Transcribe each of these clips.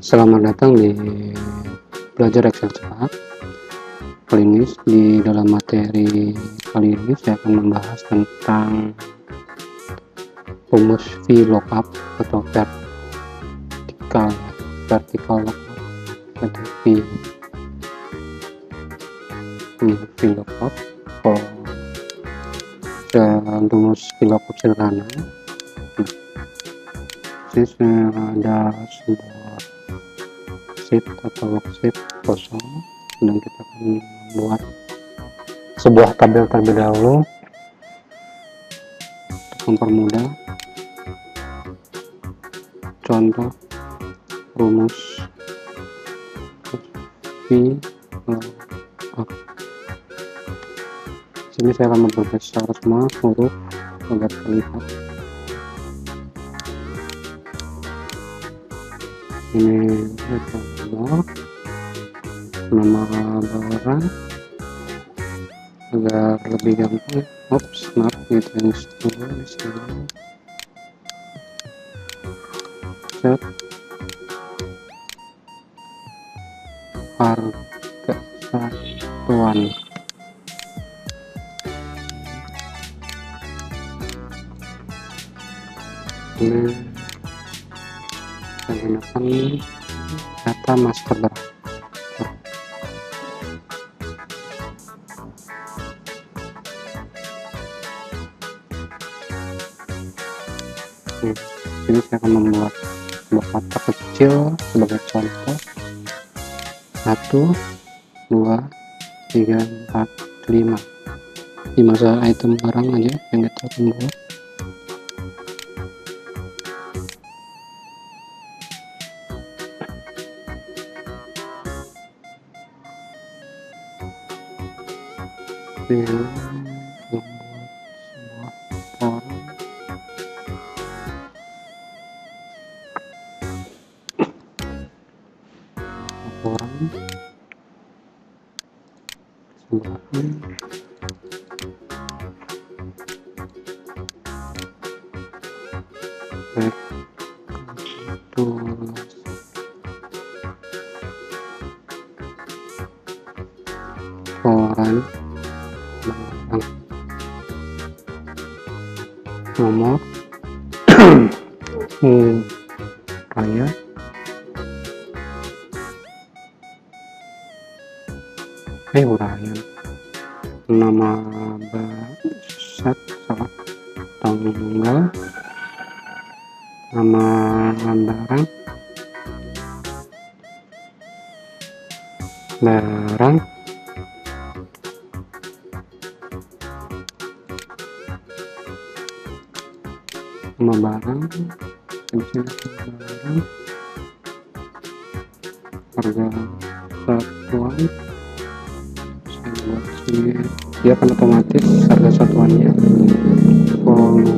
Selamat datang di Belajar Excel cepat. Kali ini di dalam materi kali ini saya akan membahas tentang rumus VLOOKUP atau vertical lookup atau VLOOKUP. Dan rumus VLOOKUP sederhana. Di sini ada sebuah sheet atau worksheet kosong, dan kita akan membuat sebuah tabel terlebih dahulu untuk mempermudah. Contoh rumus VLOOKUP. Sini saya akan memperbesar semua huruf agar terlihat. Ini nama laporan agar lebih gampang. Gitu dulu di sini. Set harga satuan. Ini menggunakan data master. Ini saya akan membuat sebuah kata kecil sebagai contoh. 1, 2, 3, 4, 5. 5 item barang aja yang kita akan buat. Dengan membuat sebuah laporan sebuah laporan nomor raya uraian nama tanggal, nama barang, nama barang, harga satuan. Dia akan otomatis harga satuannya, volume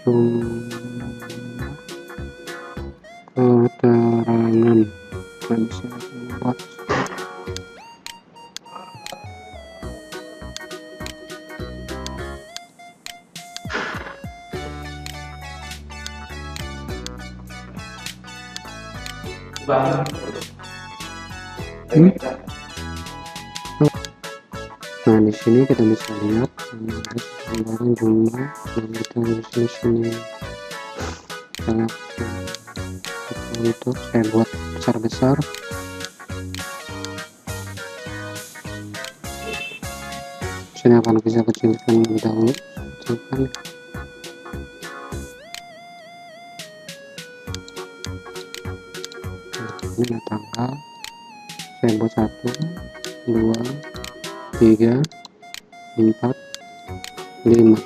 jumlah keterangan. Bisa buat Nah, di sini kita bisa lihat barang jumlah, dan kita di sini untuk saya buat besar-besar. Sini akan bisa kecilkan lebih dahulu. Ini tanggal saya buat 1, 2, 3, 4, 5.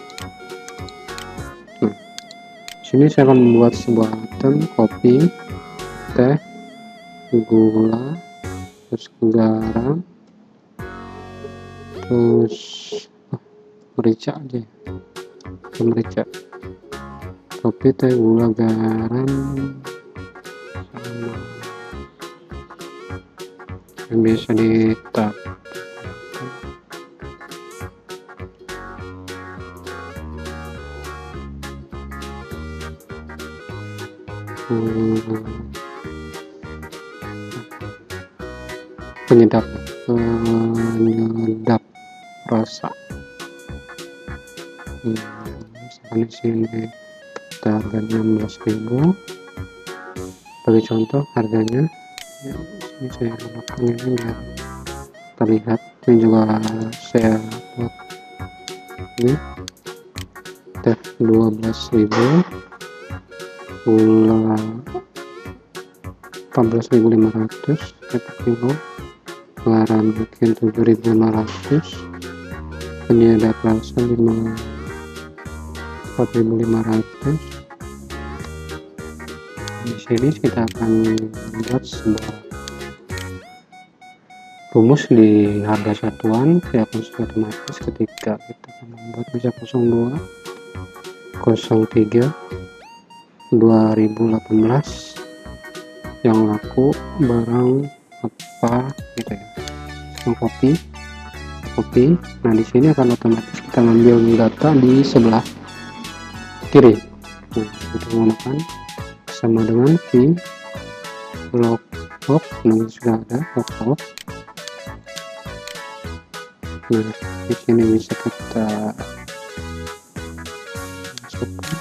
Sini saya akan membuat sebuah item kopi, teh, gula, terus garam, terus merica aja. Merica, kopi, teh, gula, garam, yang bisa ditap. penyedap rasa. Misalkan di sini kita harganya 16.000. Sebagai contoh harganya ini saya gunakan ini biar terlihat. Ini juga saya buat ini tab 12.000, gula 14.500 per kilo, garam bikin 7.500, penyedap rasa 4.500. Di sini kita akan membuat sebuah rumus di harga satuan. Dia akan otomatis ketika kita membuat bisa 02 03 2018 yang laku barang apa gitu ya. Copy. Nah di sini akan otomatis kita ambil data di sebelah kiri. Nah, kita menggunakan sama dengan VLOOKUP. Nah sudah ada VLOOKUP. Nah di sini bisa kita masukkan,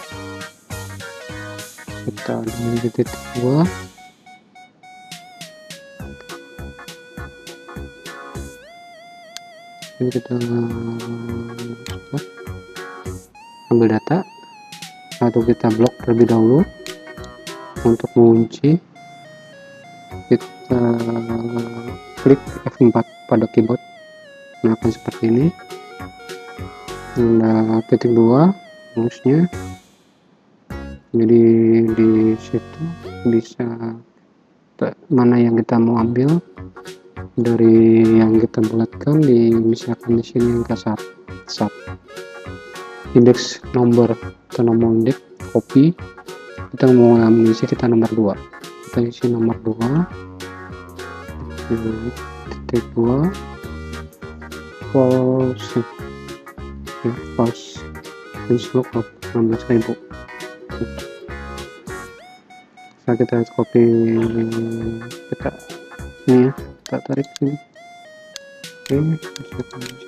kita ambil titik 2. Ini kita ambil data atau kita blok terlebih dahulu. Untuk mengunci kita klik F4 pada keyboard. Nah akan seperti ini. Ada titik 2 rumusnya, jadi di situ bisa mana yang kita mau ambil dari yang kita buatkan. Misalkan di sini yang kasar indeks nomor atau nomor indeks copy, kita mau mengisi kita nomor 2, kita isi nomor 2 titik 2 false lookup 16.000. Nah kita copy, kita ini ya, kita tarik sini. Oke,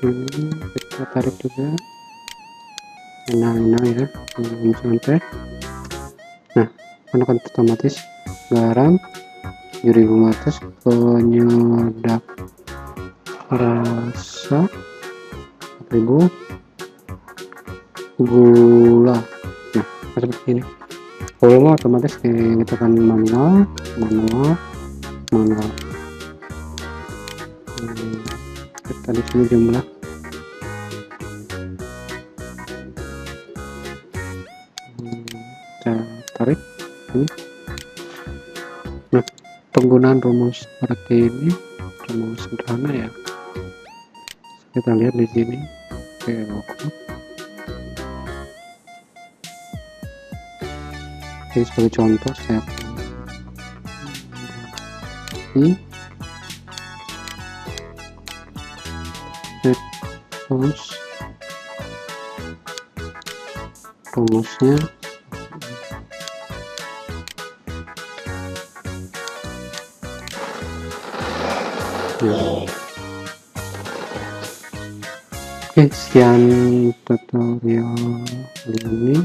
sini kita tarik juga. Nah ya, sampai. Nah, akan otomatis garam 7.500, penyedap rasa 4.000, gula. Nah seperti ini. Kalau otomatis kita akan manual. Kita di sini jumlah kita tarik ini. Nah penggunaan rumus seperti ini rumus sederhana ya. Kita lihat di sini. Oke, jadi sebagai contoh saya ini rumusnya ya. Oke, sekian tutorial ini.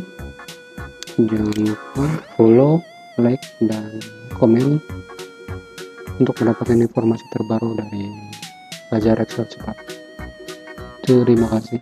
Jangan lupa follow, like, dan komen untuk mendapatkan informasi terbaru dari Belajar Excel cepat. Terima kasih.